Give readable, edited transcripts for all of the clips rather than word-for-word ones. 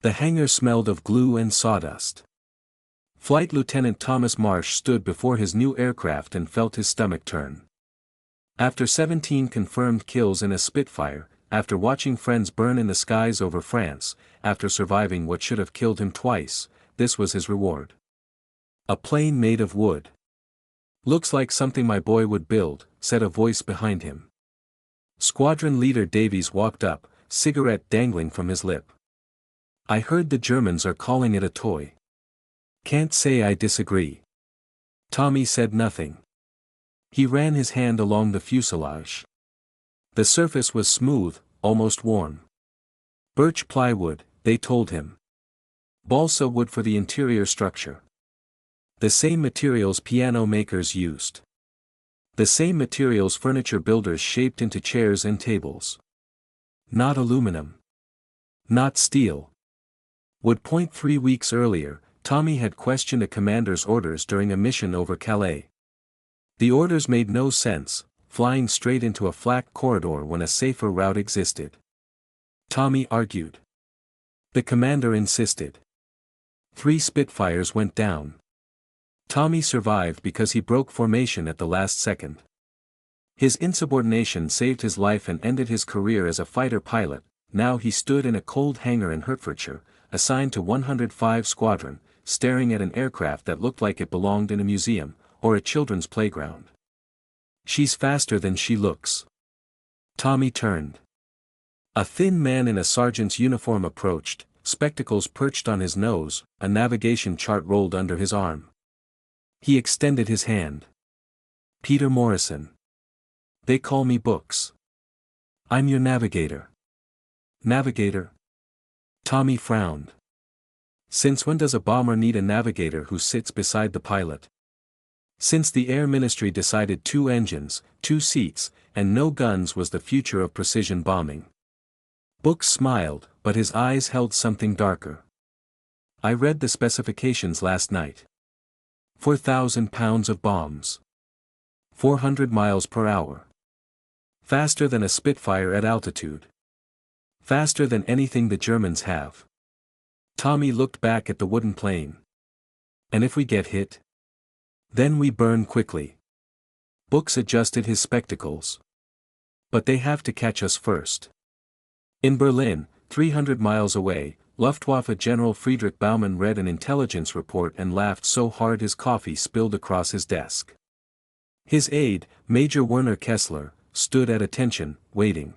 The hangar smelled of glue and sawdust. Flight Lieutenant Thomas Marsh stood before his new aircraft and felt his stomach turn. After 17 confirmed kills in a Spitfire, after watching friends burn in the skies over France, after surviving what should have killed him twice, this was his reward. A plane made of wood. "Looks like something my boy would build," said a voice behind him. Squadron Leader Davies walked up, cigarette dangling from his lip. "I heard the Germans are calling it a toy." "Can't say I disagree." Tommy said nothing. He ran his hand along the fuselage. The surface was smooth, almost warm. Birch plywood, they told him. Balsa wood for the interior structure. The same materials piano makers used. The same materials furniture builders shaped into chairs and tables. Not aluminum. Not steel. Wood. 3 weeks earlier, Tommy had questioned a commander's orders during a mission over Calais. The orders made no sense, flying straight into a flak corridor when a safer route existed. Tommy argued. The commander insisted. 3 Spitfires went down. Tommy survived because he broke formation at the last second. His insubordination saved his life and ended his career as a fighter pilot. Now he stood in a cold hangar in Hertfordshire, assigned to 105 Squadron, staring at an aircraft that looked like it belonged in a museum, or a children's playground. "She's faster than she looks." Tommy turned. A thin man in a sergeant's uniform approached, spectacles perched on his nose, a navigation chart rolled under his arm. He extended his hand. "Peter Morrison. They call me Books. I'm your navigator." "Navigator?" Tommy frowned. Since when does a bomber need a navigator who sits beside the pilot? Since the Air Ministry decided 2 engines, 2 seats, and no guns was the future of precision bombing. Books smiled, but his eyes held something darker. "I read the specifications last night. 4,000 pounds of bombs. 400 miles per hour. Faster than a Spitfire at altitude. Faster than anything the Germans have." Tommy looked back at the wooden plane. "And if we get hit? Then we burn quickly." Books adjusted his spectacles. "But they have to catch us first." In Berlin, 300 miles away, Luftwaffe General Friedrich Baumann read an intelligence report and laughed so hard his coffee spilled across his desk. His aide, Major Werner Kessler, stood at attention, waiting.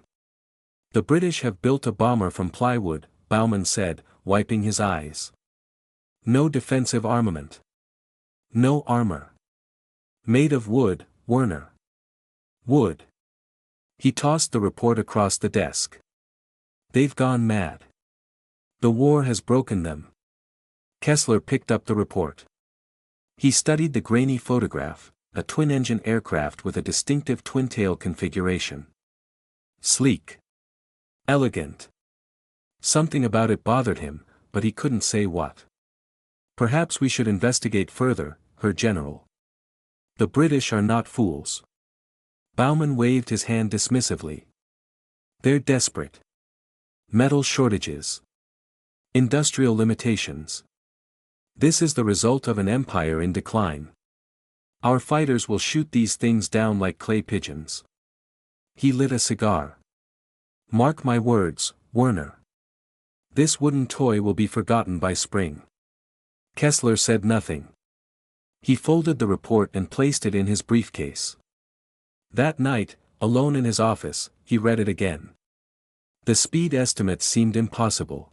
"The British have built a bomber from plywood," Baumann said, wiping his eyes. "No defensive armament. No armor. Made of wood, Werner. Wood." He tossed the report across the desk. "They've gone mad. The war has broken them." Kessler picked up the report. He studied the grainy photograph, a twin-engine aircraft with a distinctive twin-tail configuration. Sleek. Elegant. Something about it bothered him, but he couldn't say what. "Perhaps we should investigate further, Herr General. The British are not fools." Baumann waved his hand dismissively. "They're desperate. Metal shortages. Industrial limitations. This is the result of an empire in decline. Our fighters will shoot these things down like clay pigeons." He lit a cigar. "Mark my words, Werner. This wooden toy will be forgotten by spring." Kessler said nothing. He folded the report and placed it in his briefcase. That night, alone in his office, he read it again. The speed estimates seemed impossible.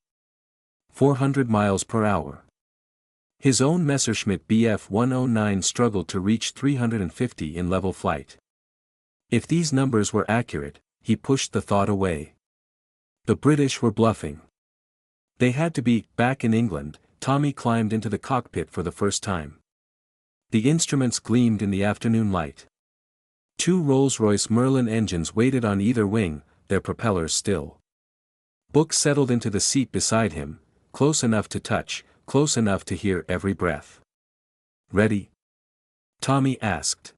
400 miles per hour. His own Messerschmitt Bf 109 struggled to reach 350 in level flight. If these numbers were accurate, he pushed the thought away. The British were bluffing. They had to be. Back in England, Tommy climbed into the cockpit for the first time. The instruments gleamed in the afternoon light. 2 Rolls-Royce Merlin engines waited on either wing, their propellers still. Book settled into the seat beside him, close enough to touch, close enough to hear every breath. "Ready?" Tommy asked.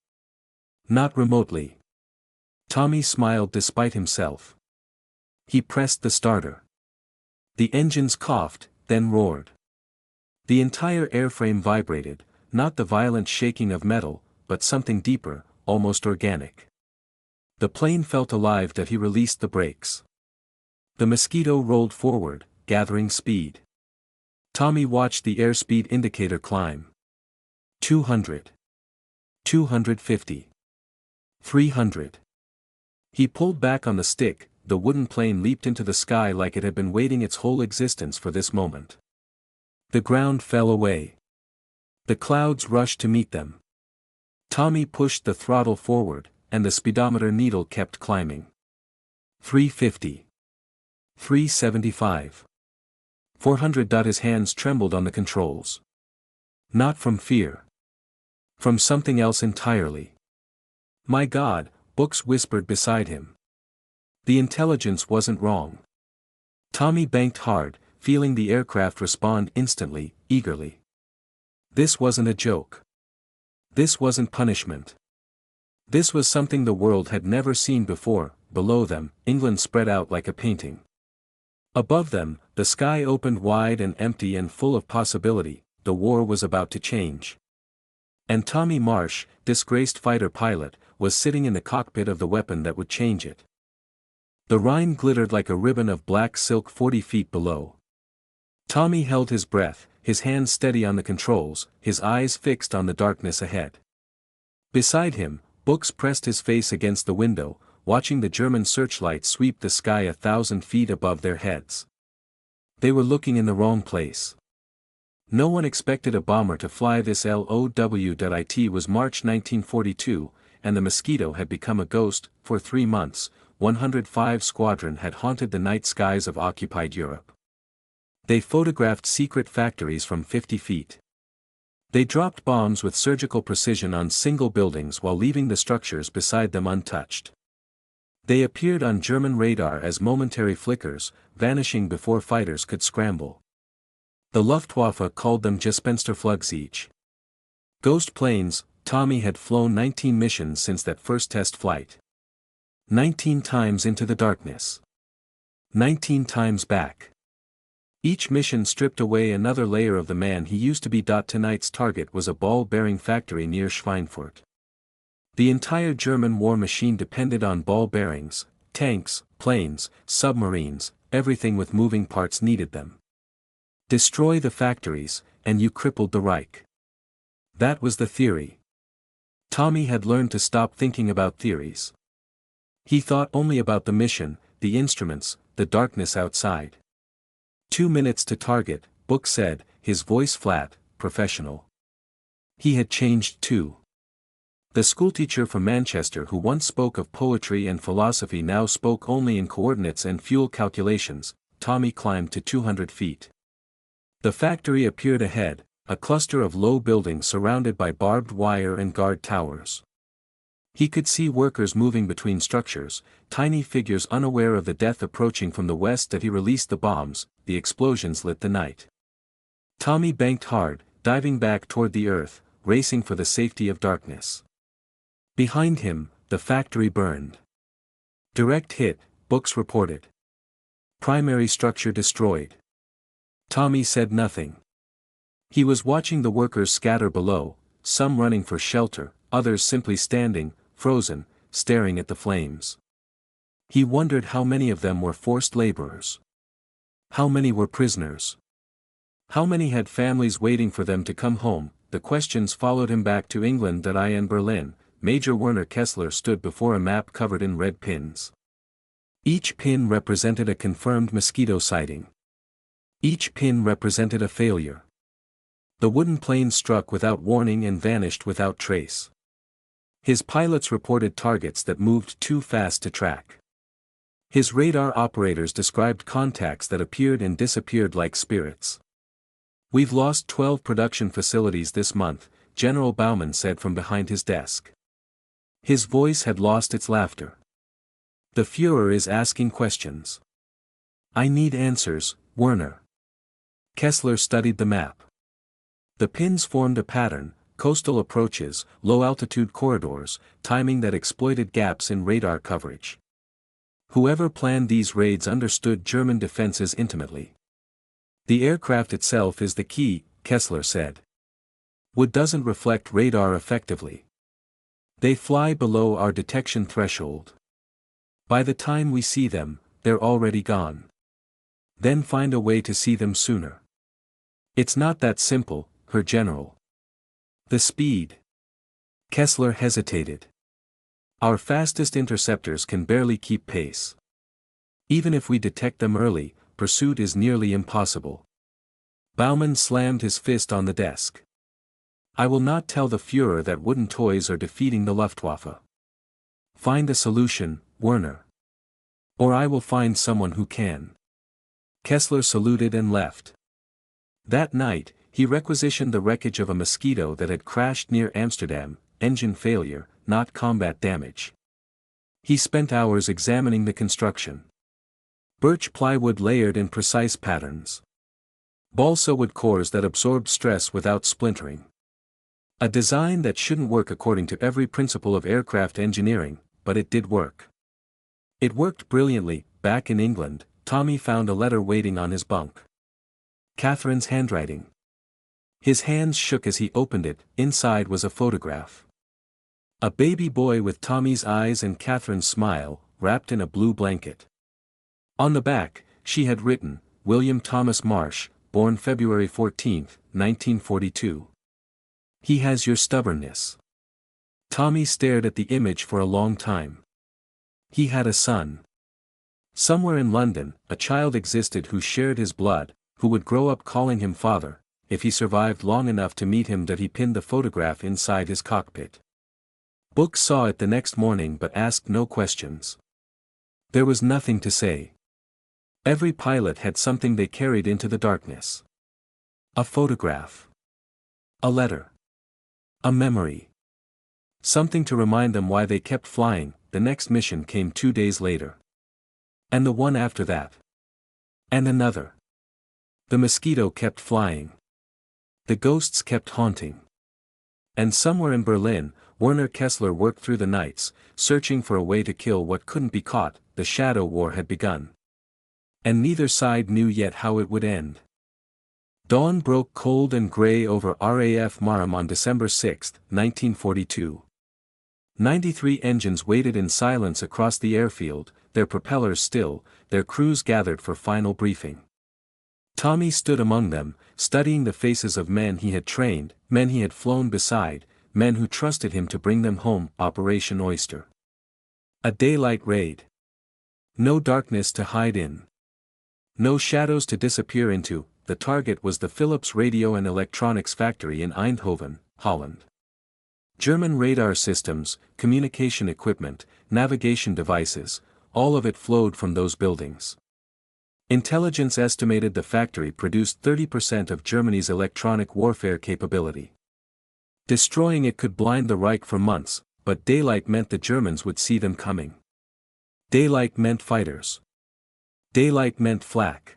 "Not remotely." Tommy smiled despite himself. He pressed the starter. The engines coughed, then roared. The entire airframe vibrated, not the violent shaking of metal, but something deeper, almost organic. The plane felt alive that he released the brakes. The Mosquito rolled forward, gathering speed. Tommy watched the airspeed indicator climb. 200. 250. 300. He pulled back on the stick. The wooden plane leaped into the sky like it had been waiting its whole existence for this moment. The ground fell away. The clouds rushed to meet them. Tommy pushed the throttle forward, and the speedometer needle kept climbing. 350. 375. 400. His hands trembled on the controls. Not from fear. From something else entirely. My God, Books whispered beside him. The intelligence wasn't wrong. Tommy banked hard, feeling the aircraft respond instantly, eagerly. This wasn't a joke. This wasn't punishment. This was something the world had never seen before. Below them, England spread out like a painting. Above them, the sky opened wide and empty and full of possibility. The war was about to change. And Tommy Marsh, disgraced fighter pilot, was sitting in the cockpit of the weapon that would change it. The Rhine glittered like a ribbon of black silk 40 feet below. Tommy held his breath, his hands steady on the controls, his eyes fixed on the darkness ahead. Beside him, Books pressed his face against the window, watching the German searchlights sweep the sky 1,000 feet above their heads. They were looking in the wrong place. No one expected a bomber to fly this. LOWWII was March 1942, and the Mosquito had become a ghost. For 3 months, 105 Squadron had haunted the night skies of occupied Europe. They photographed secret factories from 50 feet. They dropped bombs with surgical precision on single buildings while leaving the structures beside them untouched. They appeared on German radar as momentary flickers, vanishing before fighters could scramble. The Luftwaffe called them Gespensterflugzeuge. Ghost planes. Tommy had flown 19 missions since that first test flight. 19 times into the darkness. 19 times back. Each mission stripped away another layer of the man he used to be. Tonight's target was a ball-bearing factory near Schweinfurt. The entire German war machine depended on ball bearings. Tanks, planes, submarines, everything with moving parts needed them. Destroy the factories, and you crippled the Reich. That was the theory. Tommy had learned to stop thinking about theories. He thought only about the mission, the instruments, the darkness outside. 2 minutes to target, Book said, his voice flat, professional. He had changed too. The schoolteacher from Manchester who once spoke of poetry and philosophy now spoke only in coordinates and fuel calculations. Tommy climbed to 200 feet. The factory appeared ahead, a cluster of low buildings surrounded by barbed wire and guard towers. He could see workers moving between structures, tiny figures unaware of the death approaching from the west. That he released the bombs, the explosions lit the night. Tommy banked hard, diving back toward the earth, racing for the safety of darkness. Behind him, the factory burned. Direct hit, Books reported. Primary structure destroyed. Tommy said nothing. He was watching the workers scatter below, some running for shelter, others simply standing, frozen, staring at the flames. He wondered how many of them were forced laborers. How many were prisoners? How many had families waiting for them to come home? The questions followed him back to England. In Berlin, Major Werner Kessler stood before a map covered in red pins. Each pin represented a confirmed Mosquito sighting. Each pin represented a failure. The wooden plane struck without warning and vanished without trace. His pilots reported targets that moved too fast to track. His radar operators described contacts that appeared and disappeared like spirits. We've lost 12 production facilities this month, General Baumann said from behind his desk. His voice had lost its laughter. The Führer is asking questions. I need answers, Werner. Kessler studied the map. The pins formed a pattern, coastal approaches, low-altitude corridors, timing that exploited gaps in radar coverage. Whoever planned these raids understood German defenses intimately. The aircraft itself is the key, Kessler said. Wood doesn't reflect radar effectively. They fly below our detection threshold. By the time we see them, they're already gone. Then find a way to see them sooner. It's not that simple, Her General. The speed. Kessler hesitated. Our fastest interceptors can barely keep pace. Even if we detect them early, pursuit is nearly impossible. Baumann slammed his fist on the desk. I will not tell the Führer that wooden toys are defeating the Luftwaffe. Find a solution, Werner. Or I will find someone who can. Kessler saluted and left. That night, he requisitioned the wreckage of a Mosquito that had crashed near Amsterdam, engine failure, not combat damage. He spent hours examining the construction. Birch plywood layered in precise patterns. Balsa wood cores that absorbed stress without splintering. A design that shouldn't work according to every principle of aircraft engineering, but it did work. It worked brilliantly. Back in England, Tommy found a letter waiting on his bunk. Catherine's handwriting. His hands shook as he opened it. Inside was a photograph. A baby boy with Tommy's eyes and Catherine's smile, wrapped in a blue blanket. On the back, she had written, William Thomas Marsh, born February 14, 1942. He has your stubbornness. Tommy stared at the image for a long time. He had a son. Somewhere in London, a child existed who shared his blood, who would grow up calling him father, if he survived long enough to meet him. That he pinned the photograph inside his cockpit. Book saw it the next morning but asked no questions. There was nothing to say. Every pilot had something they carried into the darkness. A photograph. A letter. A memory. Something to remind them why they kept flying. The next mission came 2 days later. And the one after that. And another. The Mosquito kept flying. The ghosts kept haunting. And somewhere in Berlin, Werner Kessler worked through the nights, searching for a way to kill what couldn't be caught. The Shadow War had begun. And neither side knew yet how it would end. Dawn broke cold and gray over RAF Marham on December 6, 1942. 93 engines waited in silence across the airfield, their propellers still, their crews gathered for final briefing. Tommy stood among them, studying the faces of men he had trained, men he had flown beside, men who trusted him to bring them home. Operation Oyster. A daylight raid. No darkness to hide in. No shadows to disappear into. The target was the Philips radio and electronics factory in Eindhoven, Holland. German radar systems, communication equipment, navigation devices, all of it flowed from those buildings. Intelligence estimated the factory produced 30% of Germany's electronic warfare capability. Destroying it could blind the Reich for months, but daylight meant the Germans would see them coming. Daylight meant fighters. Daylight meant flak.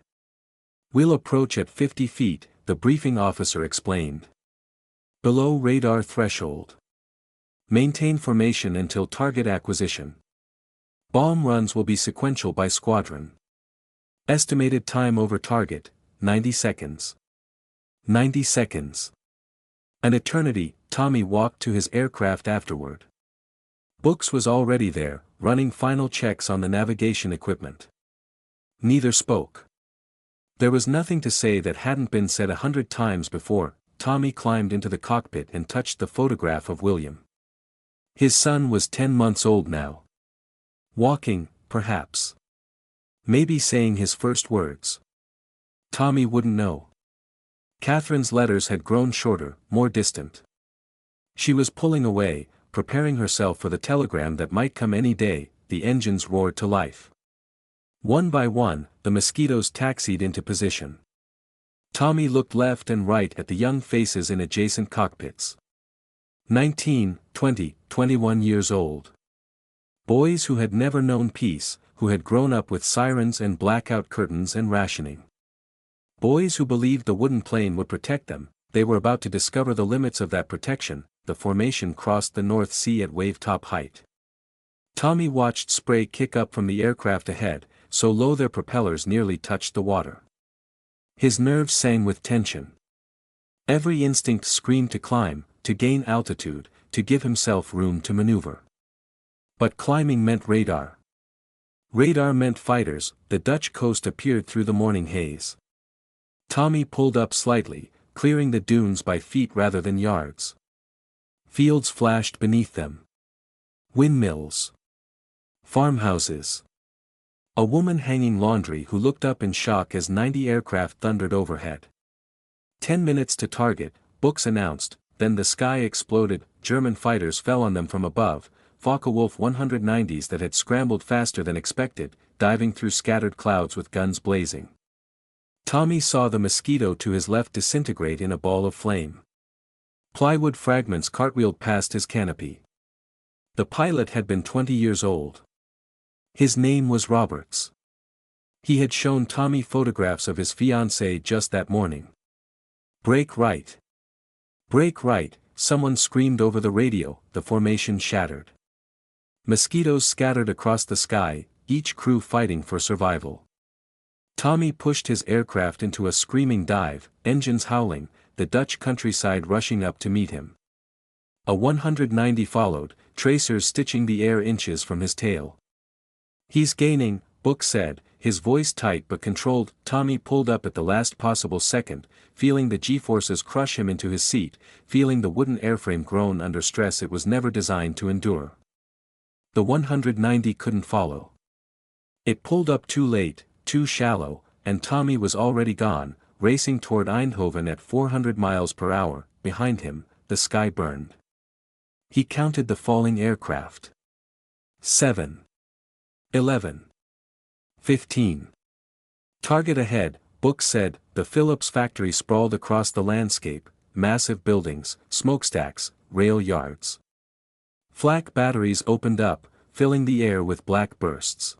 We'll approach at 50 feet, the briefing officer explained. Below radar threshold. Maintain formation until target acquisition. Bomb runs will be sequential by squadron. Estimated time over target, 90 seconds. 90 seconds. An eternity. Tommy walked to his aircraft afterward. Books was already there, running final checks on the navigation equipment. Neither spoke. There was nothing to say that hadn't been said 100 times before. Tommy climbed into the cockpit and touched the photograph of William. His son was 10 months old now. Walking, perhaps. Maybe saying his first words. Tommy wouldn't know. Catherine's letters had grown shorter, more distant. She was pulling away, preparing herself for the telegram that might come any day. The engines roared to life. One by one, the Mosquitoes taxied into position. Tommy looked left and right at the young faces in adjacent cockpits. 19, 20, 21 years old. Boys who had never known peace, who had grown up with sirens and blackout curtains and rationing. Boys who believed the wooden plane would protect them. They were about to discover the limits of that protection. The formation crossed the North Sea at wave-top height. Tommy watched spray kick up from the aircraft ahead, so low their propellers nearly touched the water. His nerves sang with tension. Every instinct screamed to climb, to gain altitude, to give himself room to maneuver. But climbing meant radar. Radar meant fighters. The Dutch coast appeared through the morning haze. Tommy pulled up slightly, clearing the dunes by feet rather than yards. Fields flashed beneath them. Windmills. Farmhouses. A woman hanging laundry who looked up in shock as 90 aircraft thundered overhead. 10 minutes to target, Books announced. Then the sky exploded. German fighters fell on them from above, Focke-Wulf 190s that had scrambled faster than expected, diving through scattered clouds with guns blazing. Tommy saw the Mosquito to his left disintegrate in a ball of flame. Plywood fragments cartwheeled past his canopy. The pilot had been 20 years old. His name was Roberts. He had shown Tommy photographs of his fiancée just that morning. "Break right. Break right," someone screamed over the radio. The formation shattered. Mosquitoes scattered across the sky, each crew fighting for survival. Tommy pushed his aircraft into a screaming dive, engines howling, the Dutch countryside rushing up to meet him. A 190 followed, tracers stitching the air inches from his tail. "He's gaining," Book said, his voice tight but controlled. Tommy pulled up at the last possible second, feeling the G-forces crush him into his seat, feeling the wooden airframe groan under stress it was never designed to endure. The 190 couldn't follow. It pulled up too late, too shallow, and Tommy was already gone, racing toward Eindhoven at 400 miles per hour. Behind him, the sky burned. He counted the falling aircraft. 7. 11. 15. Target ahead, Book said. The Phillips factory sprawled across the landscape, massive buildings, smokestacks, rail yards. Flak batteries opened up, filling the air with black bursts.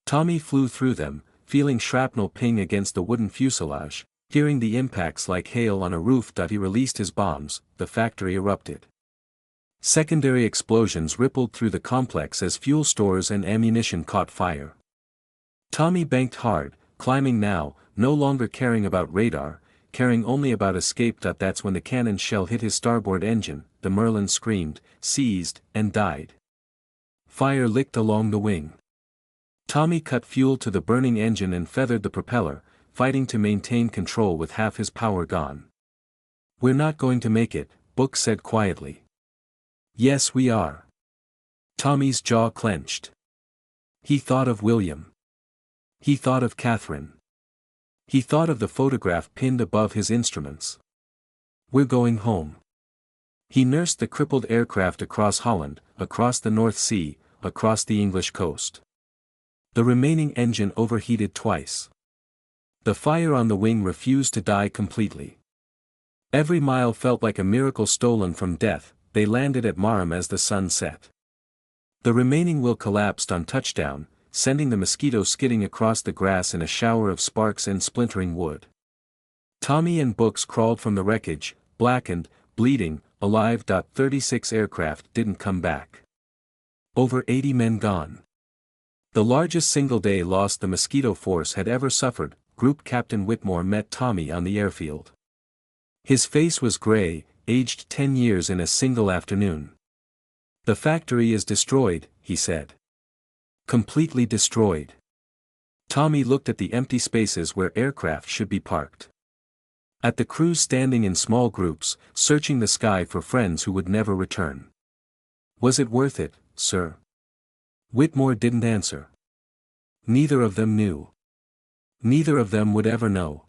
Tommy flew through them, feeling shrapnel ping against the wooden fuselage, hearing the impacts like hail on a roof. He released his bombs. The factory erupted. Secondary explosions rippled through the complex as fuel stores and ammunition caught fire. Tommy banked hard, climbing now, no longer caring about radar, caring only about escape. That's when the cannon shell hit his starboard engine. The Merlin screamed, seized, and died. Fire licked along the wing. Tommy cut fuel to the burning engine and feathered the propeller, fighting to maintain control with half his power gone. "We're not going to make it," Book said quietly. "Yes we are." Tommy's jaw clenched. He thought of William. He thought of Catherine. He thought of the photograph pinned above his instruments. "We're going home." He nursed the crippled aircraft across Holland, across the North Sea, across the English coast. The remaining engine overheated twice. The fire on the wing refused to die completely. Every mile felt like a miracle stolen from death. They landed at Marham as the sun set. The remaining wheel collapsed on touchdown, sending the Mosquito skidding across the grass in a shower of sparks and splintering wood. Tommy and Books crawled from the wreckage, blackened, bleeding, alive. 36 aircraft didn't come back. Over 80 men gone. The largest single-day loss the Mosquito force had ever suffered. Group Captain Whitmore met Tommy on the airfield. His face was gray, aged 10 years in a single afternoon. "The factory is destroyed," he said. "Completely destroyed." Tommy looked at the empty spaces where aircraft should be parked. At the crews standing in small groups, searching the sky for friends who would never return. "Was it worth it, sir?" Whitmore didn't answer. Neither of them knew. Neither of them would ever know.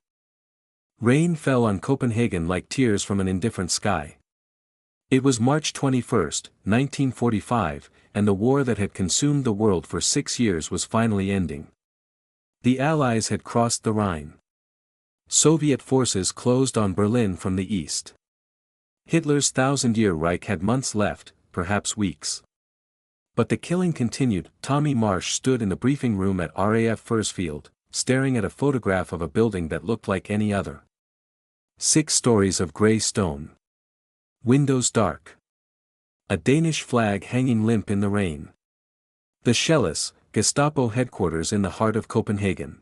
Rain fell on Copenhagen like tears from an indifferent sky. It was March 21, 1945, and the war that had consumed the world for 6 years was finally ending. The Allies had crossed the Rhine. Soviet forces closed on Berlin from the east. Hitler's thousand-year Reich had months left, perhaps weeks. But the killing continued. Tommy Marsh stood in the briefing room at RAF Fursfield, staring at a photograph of a building that looked like any other. 6 stories of grey stone. Windows dark. A Danish flag hanging limp in the rain. The Schelles, Gestapo headquarters in the heart of Copenhagen.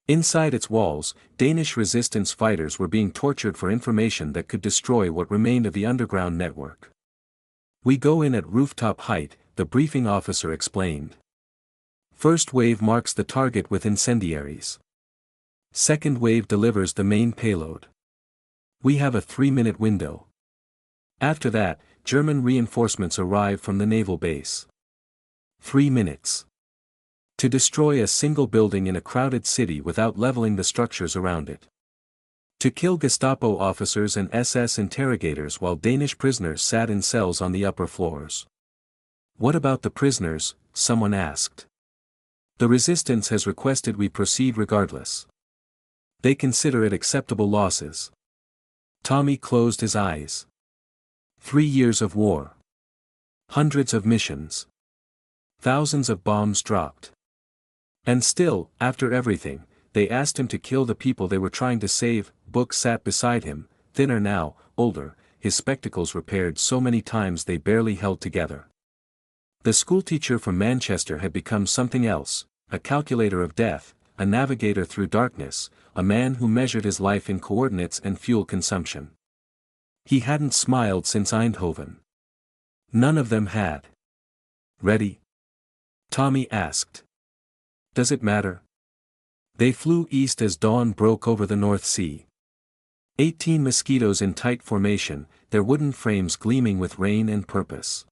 Inside its walls, Danish resistance fighters were being tortured for information that could destroy what remained of the underground network. "We go in at rooftop height," the briefing officer explained. "First wave marks the target with incendiaries. Second wave delivers the main payload. We have a 3-minute window. After that, German reinforcements arrive from the naval base. 3 minutes. To destroy a single building in a crowded city without leveling the structures around it. To kill Gestapo officers and SS interrogators while Danish prisoners sat in cells on the upper floors." "What about the prisoners?" someone asked. "The resistance has requested we proceed regardless. They consider it acceptable losses." Tommy closed his eyes. 3 years of war. Hundreds of missions. Thousands of bombs dropped. And still, after everything, they asked him to kill the people they were trying to save. Book sat beside him, thinner now, older, his spectacles repaired so many times they barely held together. The schoolteacher from Manchester had become something else, a calculator of death, a navigator through darkness, a man who measured his life in coordinates and fuel consumption. He hadn't smiled since Eindhoven. None of them had. "Ready?" Tommy asked. "Does it matter?" They flew east as dawn broke over the North Sea. 18 Mosquitoes in tight formation, their wooden frames gleaming with rain and purpose.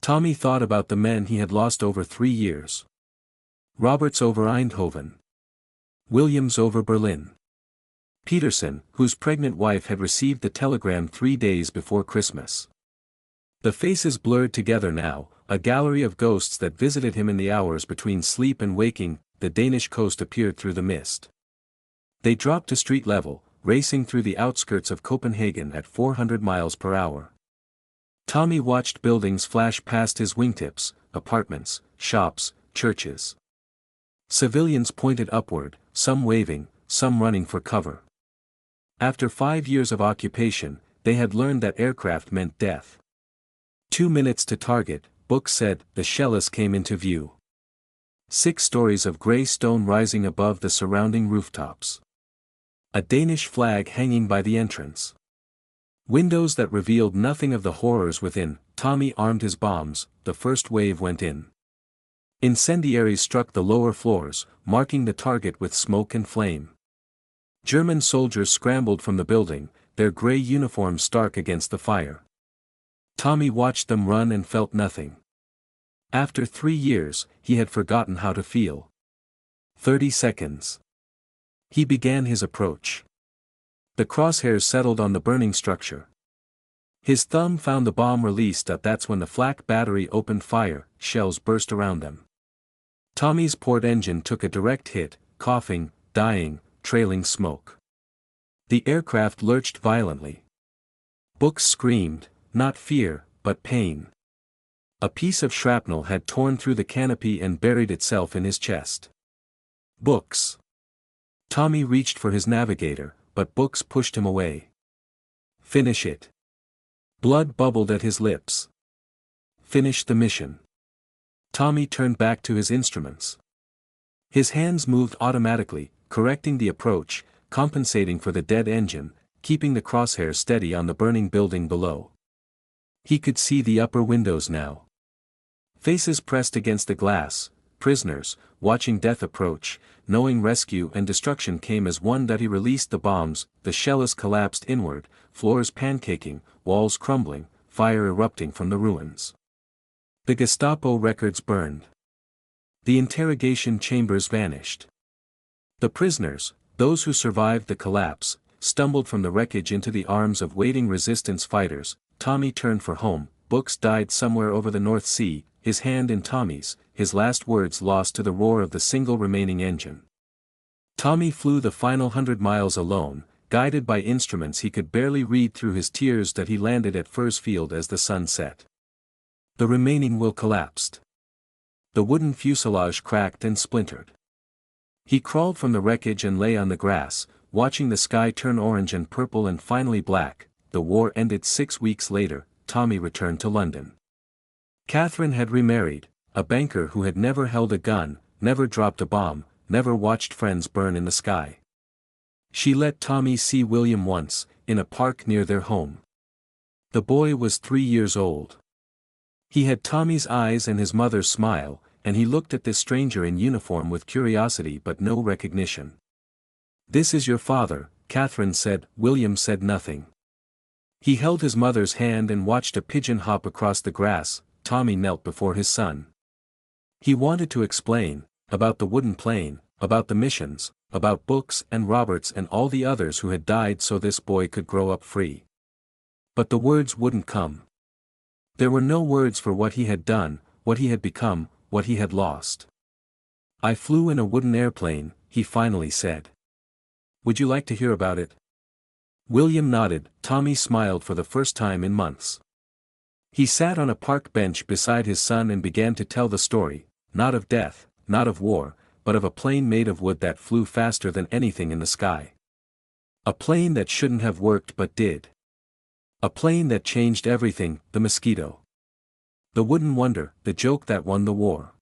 Tommy thought about the men he had lost over 3 years. Roberts over Eindhoven. Williams over Berlin. Peterson, whose pregnant wife had received the telegram 3 days before Christmas. The faces blurred together now, a gallery of ghosts that visited him in the hours between sleep and waking. The Danish coast appeared through the mist. They dropped to street level, racing through the outskirts of Copenhagen at 400 miles per hour. Tommy watched buildings flash past his wingtips, apartments, shops, churches. Civilians pointed upward, some waving, some running for cover. After 5 years of occupation, they had learned that aircraft meant death. 2 minutes to target, Book said. The Shellas came into view. 6 stories of grey stone rising above the surrounding rooftops. A Danish flag hanging by the entrance. Windows that revealed nothing of the horrors within. Tommy armed his bombs. The first wave went in. Incendiaries struck the lower floors, marking the target with smoke and flame. German soldiers scrambled from the building, their grey uniforms stark against the fire. Tommy watched them run and felt nothing. After 3 years, he had forgotten how to feel. 30 seconds. He began his approach. The crosshairs settled on the burning structure. His thumb found the bomb released. That's when the flak battery opened fire. Shells burst around them. Tommy's port engine took a direct hit, coughing, dying, trailing smoke. The aircraft lurched violently. Book screamed, not fear, but pain. A piece of shrapnel had torn through the canopy and buried itself in his chest. Books. Tommy reached for his navigator, but Books pushed him away. Finish it. Blood bubbled at his lips. Finish the mission. Tommy turned back to his instruments. His hands moved automatically, correcting the approach, compensating for the dead engine, keeping the crosshairs steady on the burning building below. He could see the upper windows now. Faces pressed against the glass, prisoners, watching death approach, knowing rescue and destruction came as one. That he released the bombs. The Shellas collapsed inward, floors pancaking, walls crumbling, fire erupting from the ruins. The Gestapo records burned. The interrogation chambers vanished. The prisoners, those who survived the collapse, stumbled from the wreckage into the arms of waiting resistance fighters. Tommy turned for home. Books died somewhere over the North Sea, his hand in Tommy's, his last words lost to the roar of the single remaining engine. Tommy flew the final 100 miles alone, guided by instruments he could barely read through his tears. That he landed at Furs Field as the sun set. The remaining will collapsed. The wooden fuselage cracked and splintered. He crawled from the wreckage and lay on the grass, watching the sky turn orange and purple and finally black. The war ended 6 weeks later. Tommy returned to London. Catherine had remarried, a banker who had never held a gun, never dropped a bomb, never watched friends burn in the sky. She let Tommy see William once, in a park near their home. The boy was 3 years old. He had Tommy's eyes and his mother's smile, and he looked at this stranger in uniform with curiosity but no recognition. "This is your father," Catherine said. William said nothing. He held his mother's hand and watched a pigeon hop across the grass. Tommy knelt before his son. He wanted to explain, about the wooden plane, about the missions, about books and Roberts and all the others who had died so this boy could grow up free. But the words wouldn't come. There were no words for what he had done, what he had become, what he had lost. "I flew in a wooden airplane," he finally said. "Would you like to hear about it?" William nodded. Tommy smiled for the first time in months. He sat on a park bench beside his son and began to tell the story, not of death, not of war, but of a plane made of wood that flew faster than anything in the sky. A plane that shouldn't have worked but did. A plane that changed everything, the Mosquito. The wooden wonder, the joke that won the war.